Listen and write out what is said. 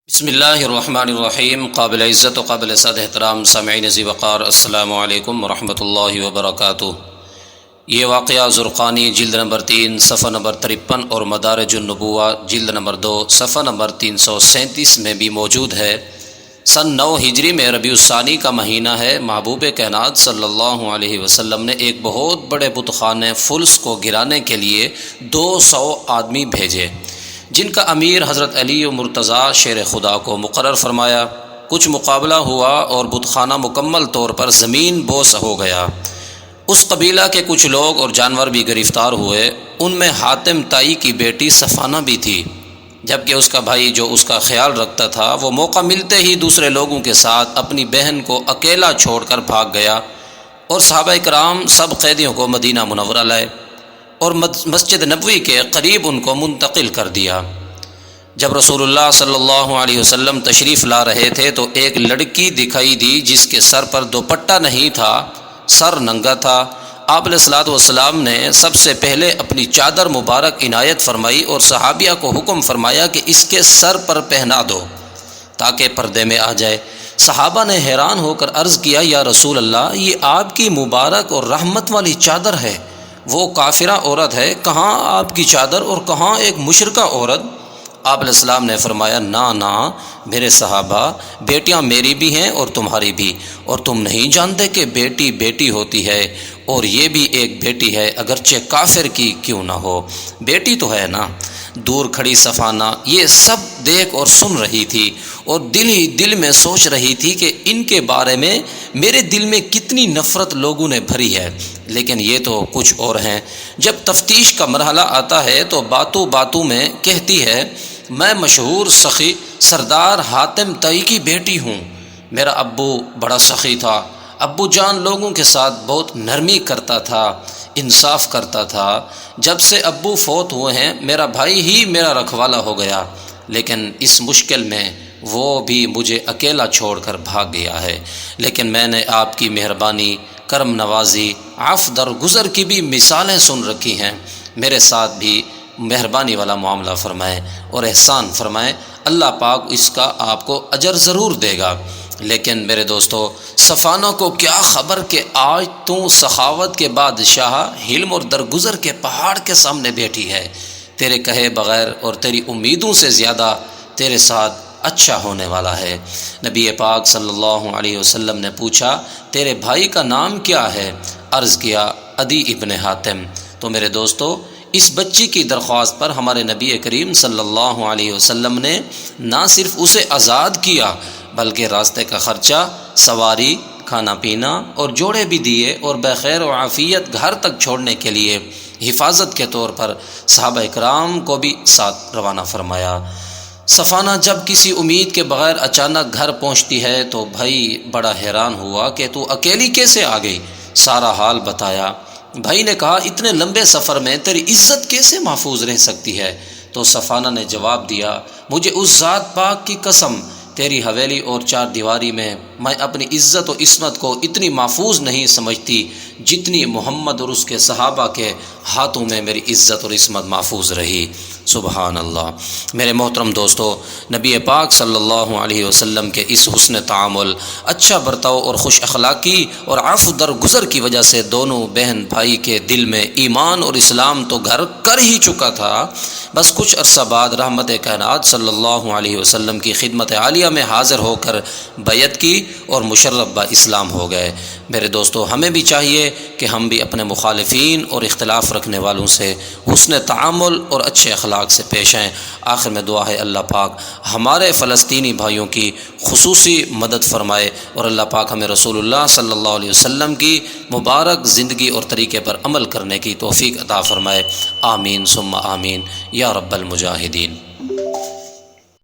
بسم اللہ الرحمن الرحیم۔ قابل عزت و قابل صد احترام سامعین ذی وقار، السلام علیکم ورحمۃ اللہ وبرکاتہ۔ یہ واقعہ زرقانی جلد نمبر 3 صفحہ نمبر 53 اور مدارج النبوہ جلد نمبر 2 صفحہ نمبر 337 میں بھی موجود ہے۔ سن 9 ہجری میں ربیع الثانی کا مہینہ ہے۔ محبوب کائنات صلی اللہ علیہ وسلم نے ایک بہت بڑے بت خانے فلس کو گرانے کے لیے 200 آدمی بھیجے، جن کا امیر حضرت علی و مرتضیٰ شیر خدا کو مقرر فرمایا۔ کچھ مقابلہ ہوا اور بت خانہ مکمل طور پر زمین بوس ہو گیا۔ اس قبیلہ کے کچھ لوگ اور جانور بھی گرفتار ہوئے۔ ان میں حاتم تائی کی بیٹی صفانہ بھی تھی، جبکہ اس کا بھائی جو اس کا خیال رکھتا تھا وہ موقع ملتے ہی دوسرے لوگوں کے ساتھ اپنی بہن کو اکیلا چھوڑ کر بھاگ گیا، اور صحابہ کرام سب قیدیوں کو مدینہ منورہ لائے اور مسجد نبوی کے قریب ان کو منتقل کر دیا۔ جب رسول اللہ صلی اللہ علیہ وسلم تشریف لا رہے تھے تو ایک لڑکی دکھائی دی جس کے سر پر دوپٹہ نہیں تھا، سر ننگا تھا۔ آپ علیہ الصلوۃ والسلام نے سب سے پہلے اپنی چادر مبارک عنایت فرمائی اور صحابیہ کو حکم فرمایا کہ اس کے سر پر پہنا دو تاکہ پردے میں آ جائے۔ صحابہ نے حیران ہو کر عرض کیا، یا رسول اللہ، یہ آپ کی مبارک اور رحمت والی چادر ہے، وہ کافرہ عورت ہے، کہاں آپ کی چادر اور کہاں ایک مشرکہ عورت؟ آپ علیہ السلام نے فرمایا، نہ میرے صحابہ، بیٹیاں میری بھی ہیں اور تمہاری بھی، اور تم نہیں جانتے کہ بیٹی بیٹی ہوتی ہے، اور یہ بھی ایک بیٹی ہے اگرچہ کافر کی کیوں نہ ہو، بیٹی تو ہے نا۔ دور کھڑی صفانہ یہ سب دیکھ اور سن رہی تھی، اور دل ہی دل میں سوچ رہی تھی کہ ان کے بارے میں میرے دل میں کتنی نفرت لوگوں نے بھری ہے، لیکن یہ تو کچھ اور ہیں۔ جب تفتیش کا مرحلہ آتا ہے تو باتوں باتوں میں کہتی ہے، میں مشہور سخی سردار حاتم تائی کی بیٹی ہوں، میرا ابو بڑا سخی تھا، ابو جان لوگوں کے ساتھ بہت نرمی کرتا تھا، انصاف کرتا تھا۔ جب سے ابو فوت ہوئے ہیں میرا بھائی ہی میرا رکھوالا ہو گیا، لیکن اس مشکل میں وہ بھی مجھے اکیلا چھوڑ کر بھاگ گیا ہے، لیکن میں نے آپ کی مہربانی، کرم نوازی، عفو درگزر کی بھی مثالیں سن رکھی ہیں، میرے ساتھ بھی مہربانی والا معاملہ فرمائے اور احسان فرمائے، اللہ پاک اس کا آپ کو اجر ضرور دے گا۔ لیکن میرے دوستو، صفانہ کو کیا خبر کہ آج تو سخاوت کے بادشاہ حلم اور درگزر کے پہاڑ کے سامنے بیٹھی ہے، تیرے کہے بغیر اور تیری امیدوں سے زیادہ تیرے ساتھ اچھا ہونے والا ہے۔ نبی پاک صلی اللہ علیہ وسلم نے پوچھا، تیرے بھائی کا نام کیا ہے؟ عرض کیا، عدی ابن حاتم۔ تو میرے دوستو، اس بچی کی درخواست پر ہمارے نبی کریم صلی اللہ علیہ وسلم نے نہ صرف اسے آزاد کیا بلکہ راستے کا خرچہ، سواری، کھانا پینا اور جوڑے بھی دیے، اور بخیر و عافیت گھر تک چھوڑنے کے لیے حفاظت کے طور پر صحابہ کرام کو بھی ساتھ روانہ فرمایا۔ صفانہ جب کسی امید کے بغیر اچانک گھر پہنچتی ہے تو بھائی بڑا حیران ہوا کہ تو اکیلی کیسے آ گئی، سارا حال بتایا۔ بھائی نے کہا، اتنے لمبے سفر میں تیری عزت کیسے محفوظ رہ سکتی ہے؟ تو صفانہ نے جواب دیا، مجھے اس ذات پاک کی قسم، تیری حویلی اور چار دیواری میں اپنی عزت و عصمت کو اتنی محفوظ نہیں سمجھتی جتنی محمد اور اس کے صحابہ کے ہاتھوں میں میری عزت اور عصمت محفوظ رہی۔ سبحان اللہ۔ میرے محترم دوستو، نبی پاک صلی اللہ علیہ وسلم کے اس حسن تعامل، اچھا برتاؤ اور خوش اخلاقی اور عفو درگزر کی وجہ سے دونوں بہن بھائی کے دل میں ایمان اور اسلام تو گھر کر ہی چکا تھا، بس کچھ عرصہ بعد رحمت کائنات صلی اللہ علیہ وسلم کی خدمت عالیہ میں حاضر ہو کر بیعت کی اور مشرف با اسلام ہو گئے۔ میرے دوستو، ہمیں بھی چاہیے کہ ہم بھی اپنے مخالفین اور اختلاف رکھنے والوں سے حسن تعامل اور اچھے اخلاق سے پیش آئیں۔ آخر میں دعا ہے اللہ پاک ہمارے فلسطینی بھائیوں کی خصوصی مدد فرمائے، اور اللہ پاک ہمیں رسول اللہ صلی اللہ علیہ وسلم کی مبارک زندگی اور طریقے پر عمل کرنے کی توفیق عطا فرمائے۔ آمین ثم آمین یا رب المجاہدین۔